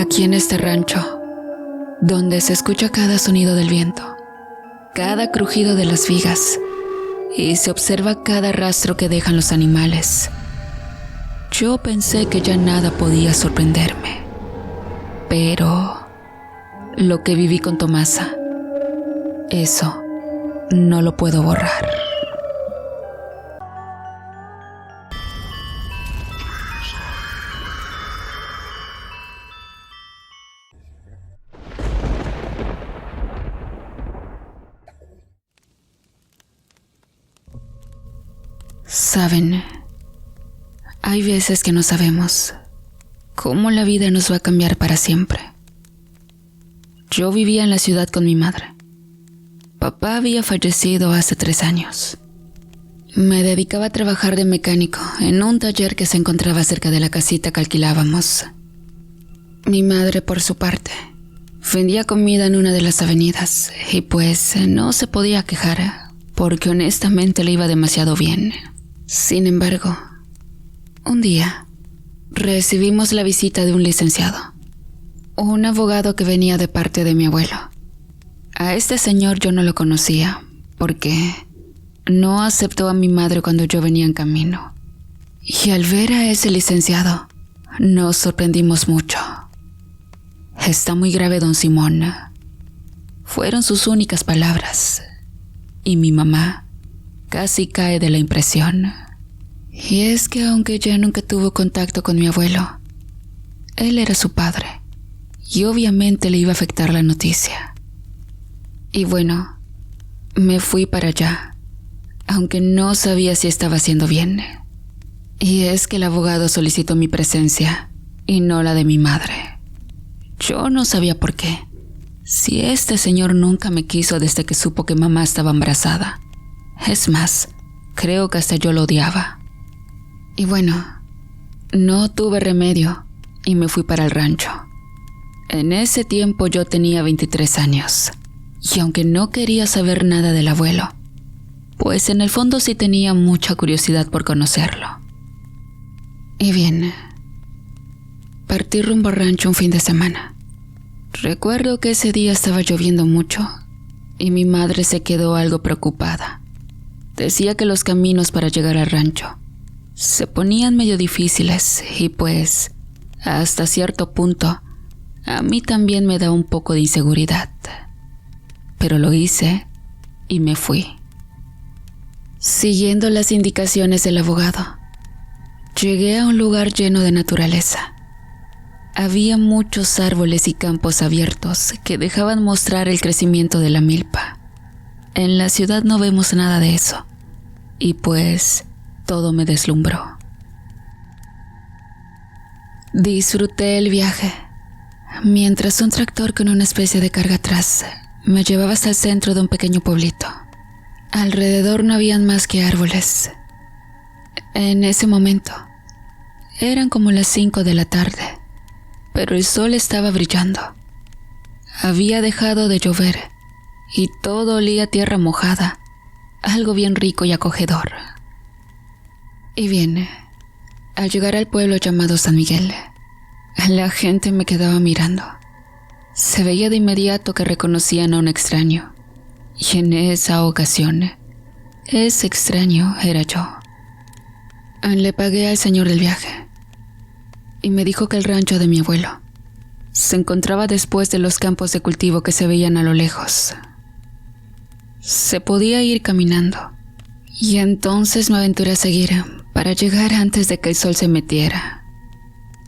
Aquí en este rancho, donde se escucha cada sonido del viento, cada crujido de las vigas y se observa cada rastro que dejan los animales, yo pensé que ya nada podía sorprenderme. Pero lo que viví con Tomasa, eso no lo puedo borrar. Saben, hay veces que no sabemos cómo la vida nos va a cambiar para siempre. Yo vivía en la ciudad con mi madre. Papá había fallecido hace 3 años. Me dedicaba a trabajar de mecánico en un taller que se encontraba cerca de la casita que alquilábamos. Mi madre, por su parte, vendía comida en una de las avenidas y pues no se podía quejar porque honestamente le iba demasiado bien. Sin embargo, un día recibimos la visita de un licenciado, un abogado que venía de parte de mi abuelo. A este señor yo no lo conocía porque no aceptó a mi madre cuando yo venía en camino. Y al ver a ese licenciado, nos sorprendimos mucho. «Está muy grave, don Simón», fueron sus únicas palabras, y mi mamá casi cae de la impresión. Y es que aunque ella nunca tuvo contacto con mi abuelo, él era su padre, y obviamente le iba a afectar la noticia. Y bueno, me fui para allá, aunque no sabía si estaba haciendo bien. Y es que el abogado solicitó mi presencia, y no la de mi madre. Yo no sabía por qué, si este señor nunca me quiso desde que supo que mamá estaba embarazada. Es más, creo que hasta yo lo odiaba. Y bueno, no tuve remedio y me fui para el rancho. En ese tiempo yo tenía 23 años, y aunque no quería saber nada del abuelo, pues en el fondo sí tenía mucha curiosidad por conocerlo. Y bien, partí rumbo al rancho un fin de semana. Recuerdo que ese día estaba lloviendo mucho y mi madre se quedó algo preocupada. Decía que los caminos para llegar al rancho se ponían medio difíciles y pues, hasta cierto punto, a mí también me da un poco de inseguridad. Pero lo hice y me fui. Siguiendo las indicaciones del abogado, llegué a un lugar lleno de naturaleza. Había muchos árboles y campos abiertos que dejaban mostrar el crecimiento de la milpa. En la ciudad no vemos nada de eso, y pues todo me deslumbró. Disfruté el viaje, mientras un tractor con una especie de carga atrás me llevaba hasta el centro de un pequeño pueblito. Alrededor no habían más que árboles. En ese momento, eran como las 5 de la tarde, pero el sol estaba brillando. Había dejado de llover y todo olía a tierra mojada, algo bien rico y acogedor. Y bien, al llegar al pueblo llamado San Miguel, la gente me quedaba mirando. Se veía de inmediato que reconocían a un extraño, y en esa ocasión, ese extraño era yo. Le pagué al señor del viaje, y me dijo que el rancho de mi abuelo se encontraba después de los campos de cultivo que se veían a lo lejos. Se podía ir caminando, y entonces me aventuré a seguir para llegar antes de que el sol se metiera.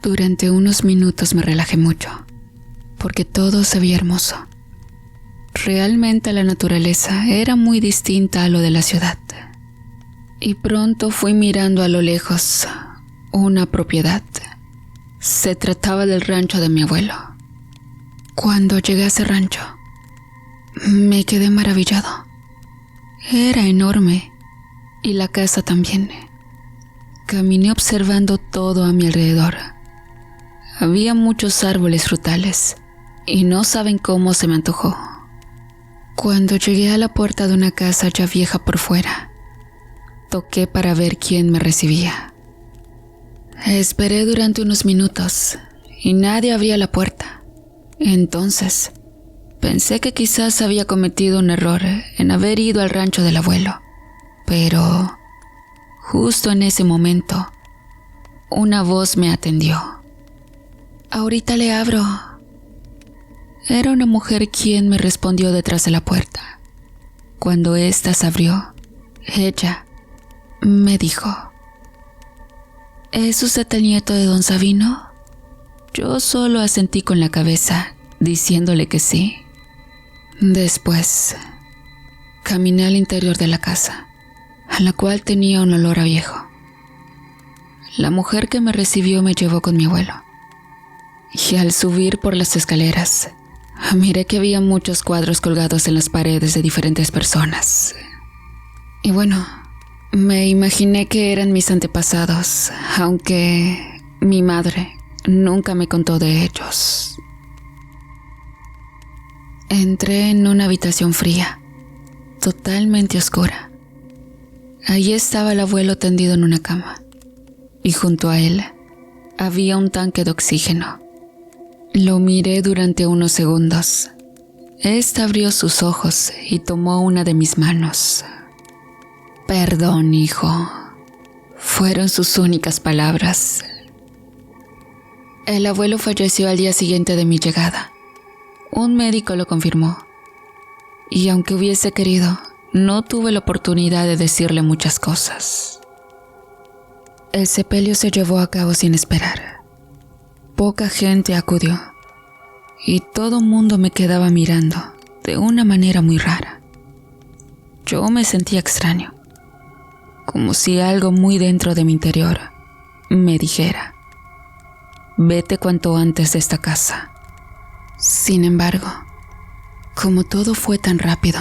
Durante unos minutos me relajé mucho, porque todo se veía hermoso. Realmente la naturaleza era muy distinta a lo de la ciudad. Y pronto fui mirando a lo lejos una propiedad. Se trataba del rancho de mi abuelo. Cuando llegué a ese rancho, me quedé maravillado. Era enorme, y la casa también. Caminé observando todo a mi alrededor. Había muchos árboles frutales, y no saben cómo se me antojó. Cuando llegué a la puerta de una casa ya vieja por fuera, toqué para ver quién me recibía. Esperé durante unos minutos y nadie abría la puerta. Entonces, pensé que quizás había cometido un error en haber ido al rancho del abuelo. Pero, justo en ese momento, una voz me atendió. «Ahorita le abro». Era una mujer quien me respondió detrás de la puerta. Cuando ésta se abrió, ella me dijo: «¿Es usted el nieto de don Sabino?». Yo solo asentí con la cabeza, diciéndole que sí. Después, caminé al interior de la casa, a la cual tenía un olor a viejo. La mujer que me recibió me llevó con mi abuelo. Y al subir por las escaleras, miré que había muchos cuadros colgados en las paredes de diferentes personas. Y bueno, me imaginé que eran mis antepasados, aunque mi madre nunca me contó de ellos. Entré en una habitación fría, totalmente oscura. Allí estaba el abuelo tendido en una cama, y junto a él había un tanque de oxígeno. Lo miré durante unos segundos. Ésta abrió sus ojos y tomó una de mis manos. «Perdón, hijo», fueron sus únicas palabras. El abuelo falleció al día siguiente de mi llegada. Un médico lo confirmó. Y aunque hubiese querido, no tuve la oportunidad de decirle muchas cosas. El sepelio se llevó a cabo sin esperar. Poca gente acudió, y todo mundo me quedaba mirando de una manera muy rara. Yo me sentía extraño, como si algo muy dentro de mi interior me dijera: «Vete cuanto antes de esta casa». Sin embargo, como todo fue tan rápido,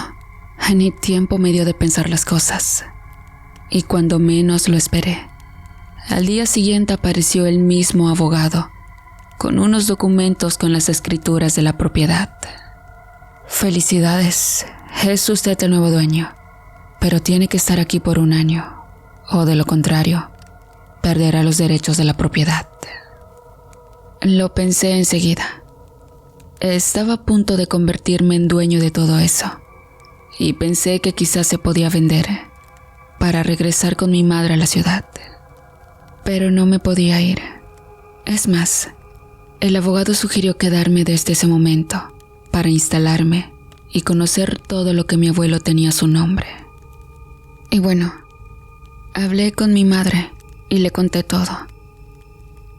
ni tiempo me dio de pensar las cosas, y cuando menos lo esperé, al día siguiente apareció el mismo abogado, con unos documentos con las escrituras de la propiedad. «Felicidades, es usted el nuevo dueño, pero tiene que estar aquí por 1 año, o de lo contrario, perderá los derechos de la propiedad». Lo pensé enseguida. Estaba a punto de convertirme en dueño de todo eso, y pensé que quizás se podía vender para regresar con mi madre a la ciudad. Pero no me podía ir. Es más, el abogado sugirió quedarme desde ese momento para instalarme y conocer todo lo que mi abuelo tenía a su nombre. Y bueno, hablé con mi madre y le conté todo.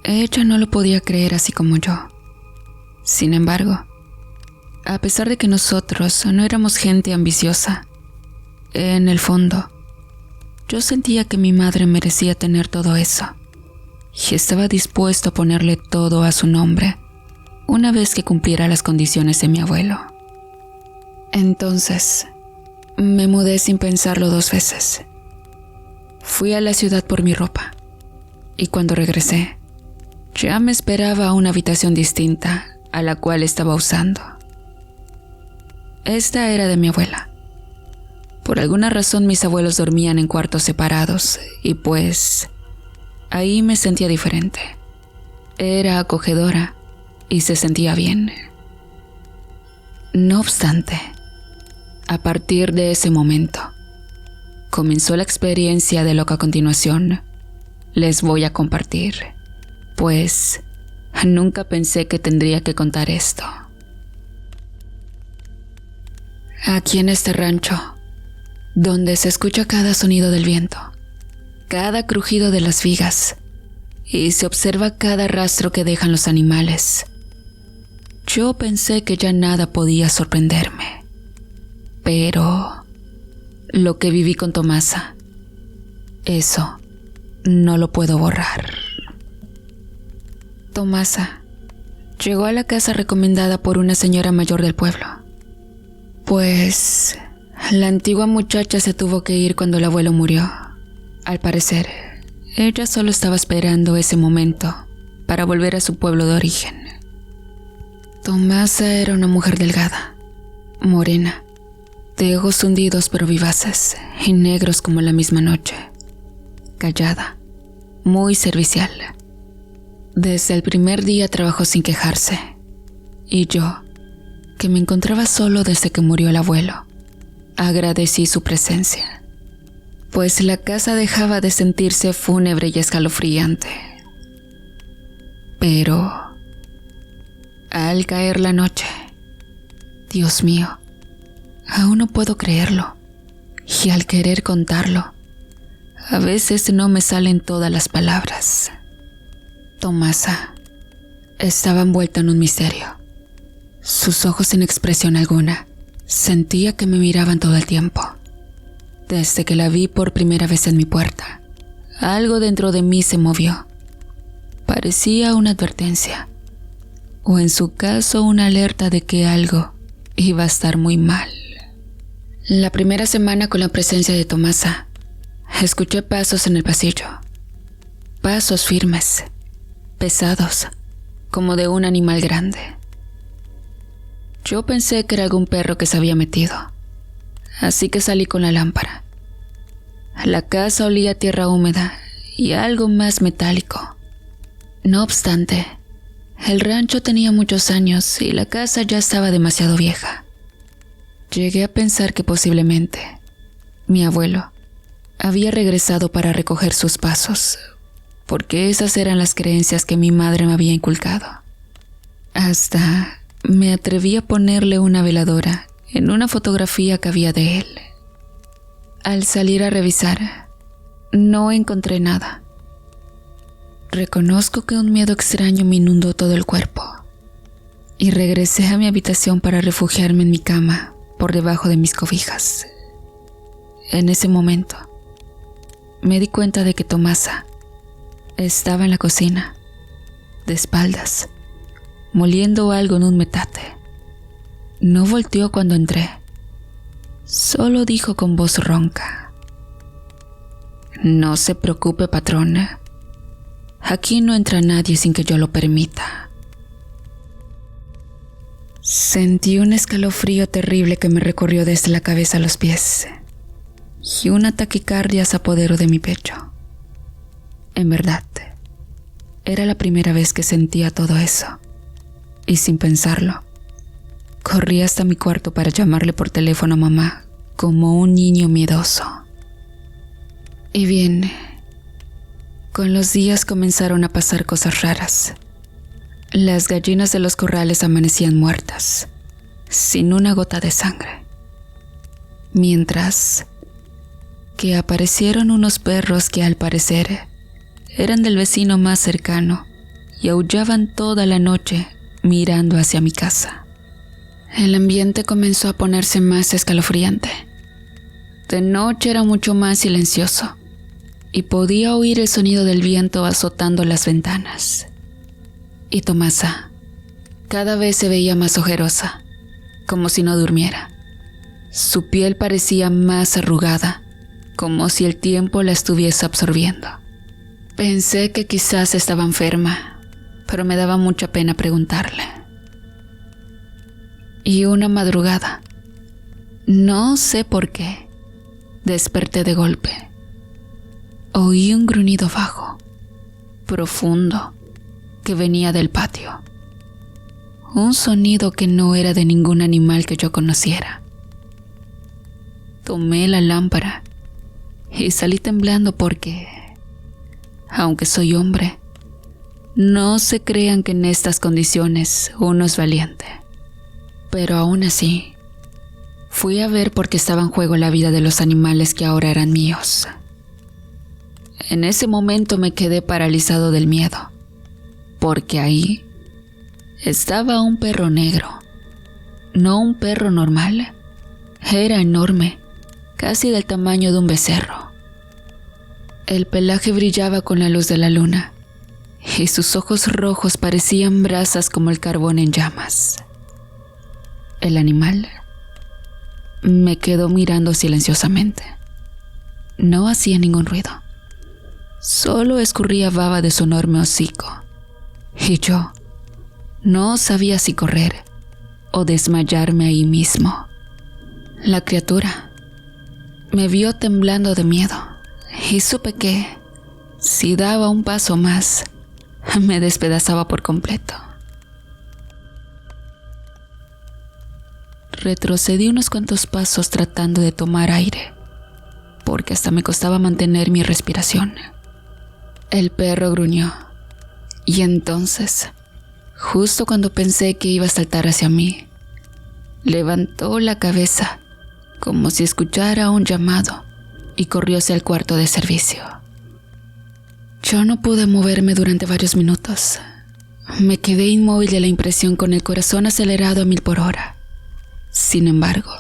Ella no lo podía creer así como yo. Sin embargo, a pesar de que nosotros no éramos gente ambiciosa, en el fondo, yo sentía que mi madre merecía tener todo eso, y estaba dispuesto a ponerle todo a su nombre una vez que cumpliera las condiciones de mi abuelo. Entonces, me mudé sin pensarlo 2 veces. Fui a la ciudad por mi ropa, y cuando regresé, ya me esperaba una habitación distinta a la cual estaba usando. Esta era de mi abuela. Por alguna razón mis abuelos dormían en cuartos separados y pues ahí me sentía diferente. Era acogedora y se sentía bien. No obstante, a partir de ese momento, comenzó la experiencia de lo que a continuación les voy a compartir, pues nunca pensé que tendría que contar esto. Aquí en este rancho, donde se escucha cada sonido del viento, cada crujido de las vigas y se observa cada rastro que dejan los animales, yo pensé que ya nada podía sorprenderme. Pero lo que viví con Tomasa, eso no lo puedo borrar. Tomasa llegó a la casa recomendada por una señora mayor del pueblo, pues la antigua muchacha se tuvo que ir cuando el abuelo murió. Al parecer, ella solo estaba esperando ese momento para volver a su pueblo de origen. Tomasa era una mujer delgada, morena, de ojos hundidos pero vivaces y negros como la misma noche, callada, muy servicial. Desde el primer día trabajó sin quejarse. Y yo, que me encontraba solo desde que murió el abuelo, agradecí su presencia, pues la casa dejaba de sentirse fúnebre y escalofriante. Pero, al caer la noche, Dios mío, aún no puedo creerlo, y al querer contarlo, a veces no me salen todas las palabras. Tomasa estaba envuelta en un misterio. Sus ojos sin expresión alguna, sentía que me miraban todo el tiempo. Desde que la vi por primera vez en mi puerta, algo dentro de mí se movió. Parecía una advertencia, o en su caso una alerta de que algo iba a estar muy mal. La primera semana con la presencia de Tomasa, escuché pasos en el pasillo. Pasos firmes, pesados, como de un animal grande. Yo pensé que era algún perro que se había metido, así que salí con la lámpara. La casa olía a tierra húmeda y a algo más metálico. No obstante, el rancho tenía muchos años y la casa ya estaba demasiado vieja. Llegué a pensar que posiblemente mi abuelo había regresado para recoger sus pasos, porque esas eran las creencias que mi madre me había inculcado. Hasta me atreví a ponerle una veladora en una fotografía que había de él. Al salir a revisar, no encontré nada. Reconozco que un miedo extraño me inundó todo el cuerpo y regresé a mi habitación para refugiarme en mi cama por debajo de mis cobijas. En ese momento, me di cuenta de que Tomasa estaba en la cocina, de espaldas, moliendo algo en un metate. No volteó cuando entré, solo dijo con voz ronca: «No se preocupe, patrona. Aquí no entra nadie sin que yo lo permita». Sentí un escalofrío terrible que me recorrió desde la cabeza a los pies, y una taquicardia se apoderó de mi pecho. En verdad, era la primera vez que sentía todo eso, y sin pensarlo, corrí hasta mi cuarto para llamarle por teléfono a mamá como un niño miedoso. Y bien, con los días comenzaron a pasar cosas raras. Las gallinas de los corrales amanecían muertas, sin una gota de sangre. Mientras que aparecieron unos perros que al parecer eran del vecino más cercano y aullaban toda la noche mirando hacia mi casa. El ambiente comenzó a ponerse más escalofriante. De noche era mucho más silencioso y podía oír el sonido del viento azotando las ventanas. Y Tomasa cada vez se veía más ojerosa, como si no durmiera. Su piel parecía más arrugada, como si el tiempo la estuviese absorbiendo. Pensé que quizás estaba enferma, pero me daba mucha pena preguntarle. Y una madrugada, no sé por qué, desperté de golpe. Oí un gruñido bajo, profundo, que venía del patio. Un sonido que no era de ningún animal que yo conociera. Tomé la lámpara y salí temblando porque, aunque soy hombre, no se crean que en estas condiciones uno es valiente. Pero aún así, fui a ver porque estaba en juego la vida de los animales que ahora eran míos. En ese momento me quedé paralizado del miedo, porque ahí estaba un perro negro. No un perro normal, era enorme, casi del tamaño de un becerro. El pelaje brillaba con la luz de la luna, y sus ojos rojos parecían brasas como el carbón en llamas. El animal me quedó mirando silenciosamente. No hacía ningún ruido, solo escurría baba de su enorme hocico, y yo no sabía si correr o desmayarme ahí mismo. La criatura me vio temblando de miedo y supe que, si daba un paso más, me despedazaba por completo. Retrocedí unos cuantos pasos tratando de tomar aire, porque hasta me costaba mantener mi respiración. El perro gruñó, y entonces, justo cuando pensé que iba a saltar hacia mí, levantó la cabeza como si escuchara un llamado y corrió hacia el cuarto de servicio. Yo no pude moverme durante varios minutos. Me quedé inmóvil de la impresión, con el corazón acelerado a 1000 por hora. Sin embargo,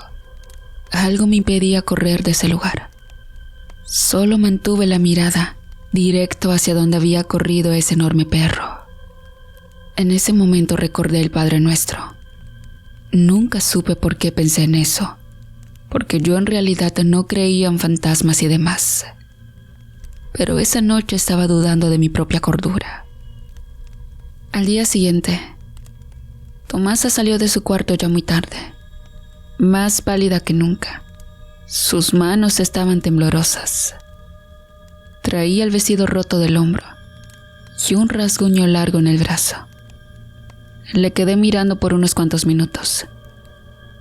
algo me impedía correr de ese lugar. Solo mantuve la mirada directo hacia donde había corrido ese enorme perro. En ese momento recordé el Padre Nuestro. Nunca supe por qué pensé en eso, porque yo en realidad no creía en fantasmas y demás. Pero esa noche estaba dudando de mi propia cordura. Al día siguiente, Tomasa salió de su cuarto ya muy tarde, más pálida que nunca. Sus manos estaban temblorosas. Traía el vestido roto del hombro y un rasguño largo en el brazo. Le quedé mirando por unos cuantos minutos.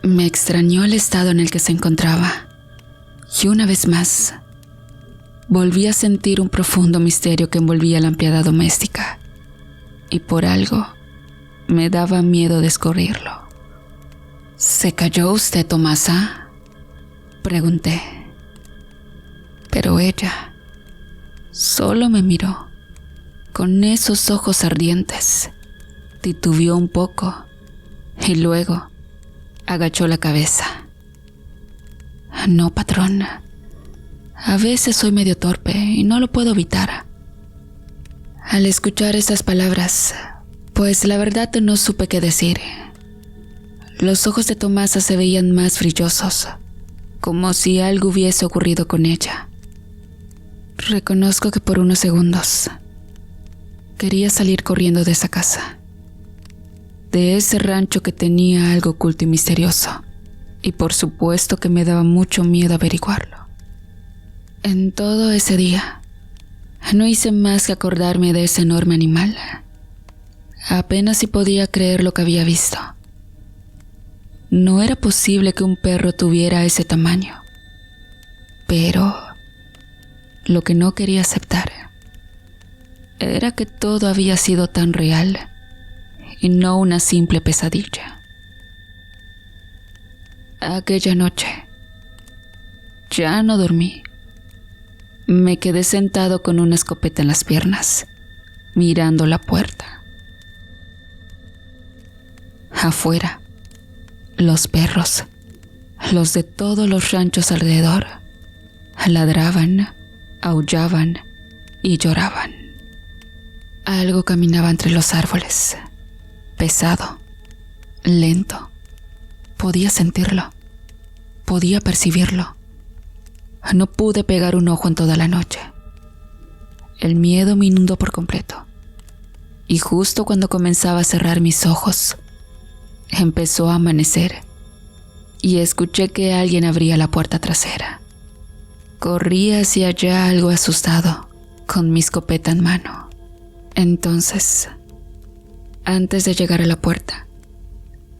Me extrañó el estado en el que se encontraba, y una vez más, volví a sentir un profundo misterio que envolvía la ampliada doméstica, y por algo me daba miedo descubrirlo. ¿Se cayó usted, Tomasa?, pregunté. Pero ella solo me miró con esos ojos ardientes, titubeó un poco y luego agachó la cabeza. No, patrón. A veces soy medio torpe y no lo puedo evitar. Al escuchar estas palabras, pues la verdad no supe qué decir. Los ojos de Tomasa se veían más brillosos, como si algo hubiese ocurrido con ella. Reconozco que por unos segundos quería salir corriendo de esa casa, de ese rancho que tenía algo oculto y misterioso, y por supuesto que me daba mucho miedo averiguarlo. En todo ese día, no hice más que acordarme de ese enorme animal. Apenas si podía creer lo que había visto. No era posible que un perro tuviera ese tamaño. Pero lo que no quería aceptar era que todo había sido tan real y no una simple pesadilla. Aquella noche ya no dormí. Me quedé sentado con una escopeta en las piernas, mirando la puerta. Afuera, los perros, los de todos los ranchos alrededor, ladraban, aullaban y lloraban. Algo caminaba entre los árboles, pesado, lento. Podía sentirlo, podía percibirlo. No pude pegar un ojo en toda la noche. El miedo me inundó por completo. Y justo cuando comenzaba a cerrar mis ojos, empezó a amanecer y escuché que alguien abría la puerta trasera. Corrí hacia allá algo asustado, con mi escopeta en mano. Entonces, antes de llegar a la puerta,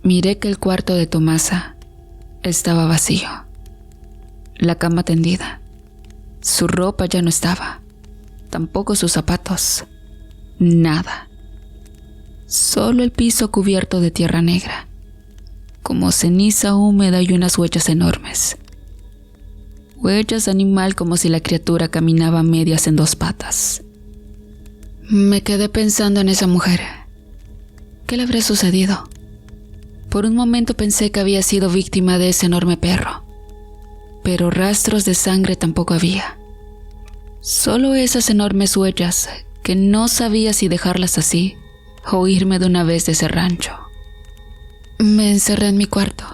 miré que el cuarto de Tomasa estaba vacío. La cama tendida. Su ropa ya no estaba. Tampoco sus zapatos. Nada. Solo el piso cubierto de tierra negra, como ceniza húmeda y unas huellas enormes. Huellas de animal, como si la criatura caminaba a medias en 2 patas. Me quedé pensando en esa mujer. ¿Qué le habría sucedido? Por un momento pensé que había sido víctima de ese enorme perro. Pero rastros de sangre tampoco había. Solo esas enormes huellas que no sabía si dejarlas así o irme de una vez de ese rancho. Me encerré en mi cuarto.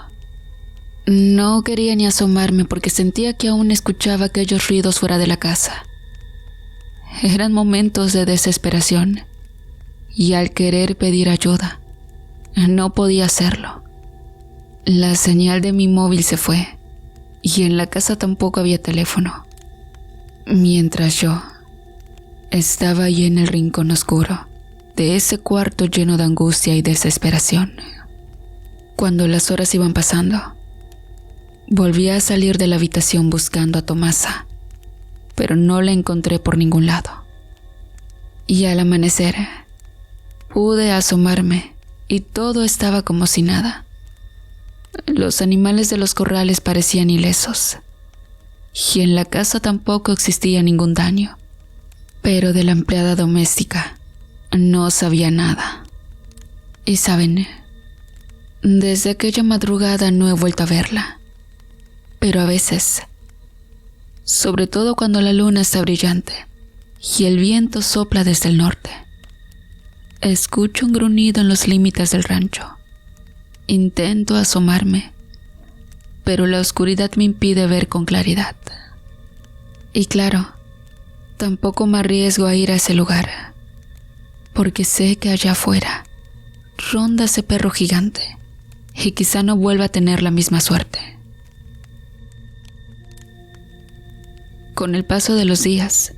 No quería ni asomarme porque sentía que aún escuchaba aquellos ruidos fuera de la casa. Eran momentos de desesperación y al querer pedir ayuda, no podía hacerlo. La señal de mi móvil se fue. Y en la casa tampoco había teléfono. Mientras yo estaba ahí en el rincón oscuro, de ese cuarto lleno de angustia y desesperación. Cuando las horas iban pasando, volví a salir de la habitación buscando a Tomasa, pero no la encontré por ningún lado. Y al amanecer, pude asomarme y todo estaba como si nada. Los animales de los corrales parecían ilesos, y en la casa tampoco existía ningún daño, pero de la empleada doméstica no sabía nada. Y saben, desde aquella madrugada no he vuelto a verla, pero a veces, sobre todo cuando la luna está brillante y el viento sopla desde el norte, escucho un gruñido en los límites del rancho. Intento asomarme, pero la oscuridad me impide ver con claridad. Y claro, tampoco me arriesgo a ir a ese lugar, porque sé que allá afuera ronda ese perro gigante y quizá no vuelva a tener la misma suerte. Con el paso de los días,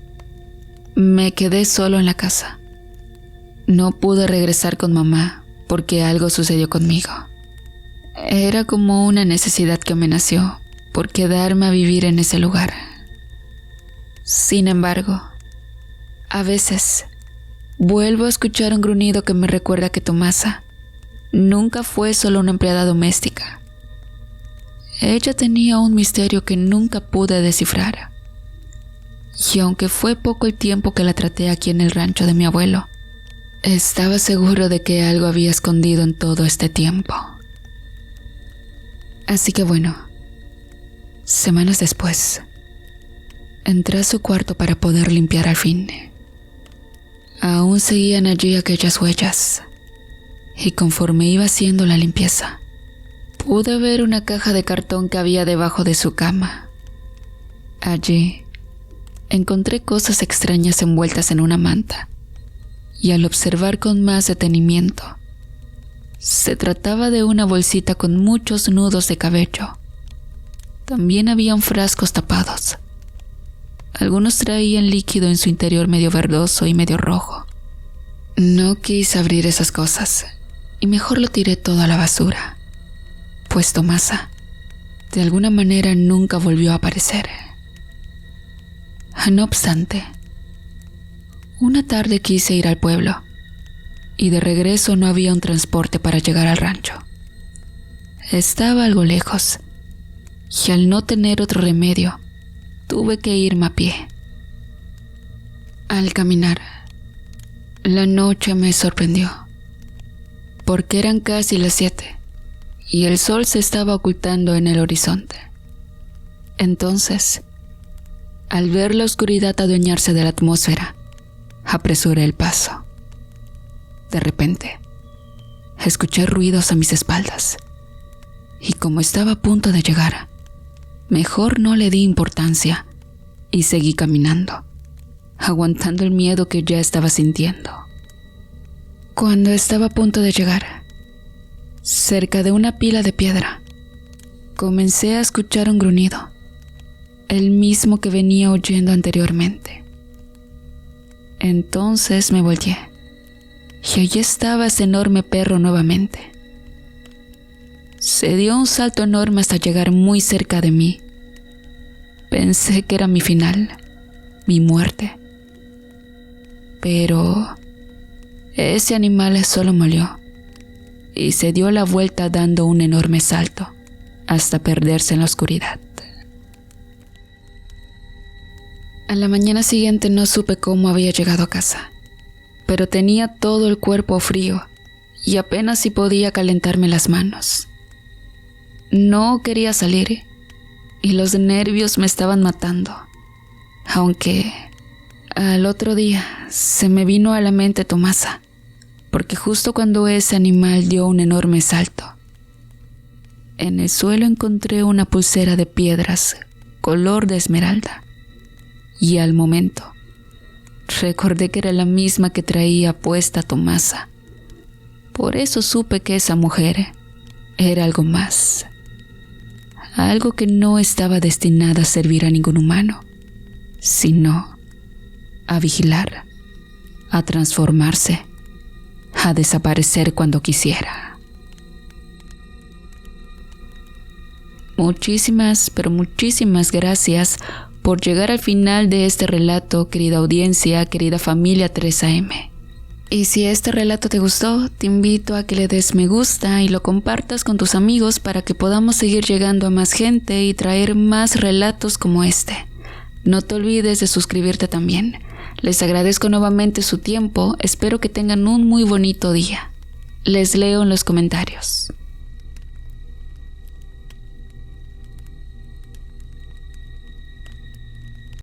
me quedé solo en la casa. No pude regresar con mamá porque algo sucedió conmigo. Era como una necesidad que me nació por quedarme a vivir en ese lugar. Sin embargo, a veces vuelvo a escuchar un gruñido que me recuerda que Tomasa nunca fue solo una empleada doméstica. Ella tenía un misterio que nunca pude descifrar. Y aunque fue poco el tiempo que la traté aquí en el rancho de mi abuelo, estaba seguro de que algo había escondido en todo este tiempo. Así que bueno, semanas después, entré a su cuarto para poder limpiar al fin. Aún seguían allí aquellas huellas, y conforme iba haciendo la limpieza, pude ver una caja de cartón que había debajo de su cama. Allí, encontré cosas extrañas envueltas en una manta, y al observar con más detenimiento, se trataba de una bolsita con muchos nudos de cabello. También habían frascos tapados. Algunos traían líquido en su interior medio verdoso y medio rojo. No quise abrir esas cosas y mejor lo tiré todo a la basura, pues Tomasa, de alguna manera, nunca volvió a aparecer. No obstante, una tarde quise ir al pueblo y de regreso no había un transporte para llegar al rancho. Estaba algo lejos y al no tener otro remedio, tuve que irme a pie. Al caminar, la noche me sorprendió, porque eran casi las 7 y el sol se estaba ocultando en el horizonte. Entonces, al ver la oscuridad adueñarse de la atmósfera, apresuré el paso. De repente, escuché ruidos a mis espaldas, y como estaba a punto de llegar, mejor no le di importancia y seguí caminando, aguantando el miedo que ya estaba sintiendo. Cuando estaba a punto de llegar, cerca de una pila de piedra, comencé a escuchar un gruñido, el mismo que venía oyendo anteriormente. Entonces me volteé, y allí estaba ese enorme perro nuevamente. Se dio un salto enorme hasta llegar muy cerca de mí. Pensé que era mi final, mi muerte. Pero ese animal solo molió y se dio la vuelta dando un enorme salto hasta perderse en la oscuridad. A la mañana siguiente no supe cómo había llegado a casa, pero tenía todo el cuerpo frío y apenas si podía calentarme las manos. No quería salir y los nervios me estaban matando, aunque al otro día se me vino a la mente Tomasa, porque justo cuando ese animal dio un enorme salto, en el suelo encontré una pulsera de piedras color de esmeralda. Y al momento, recordé que era la misma que traía puesta Tomasa. Por eso supe que esa mujer era algo más. Algo que no estaba destinada a servir a ningún humano, sino a vigilar, a transformarse a desaparecer cuando quisiera. Muchísimas, pero muchísimas gracias por llegar al final de este relato, querida audiencia, querida familia 3AM. Y si este relato te gustó, te invito a que le des me gusta y lo compartas con tus amigos para que podamos seguir llegando a más gente y traer más relatos como este. No te olvides de suscribirte también. Les agradezco nuevamente su tiempo, espero que tengan un muy bonito día. Les leo en los comentarios.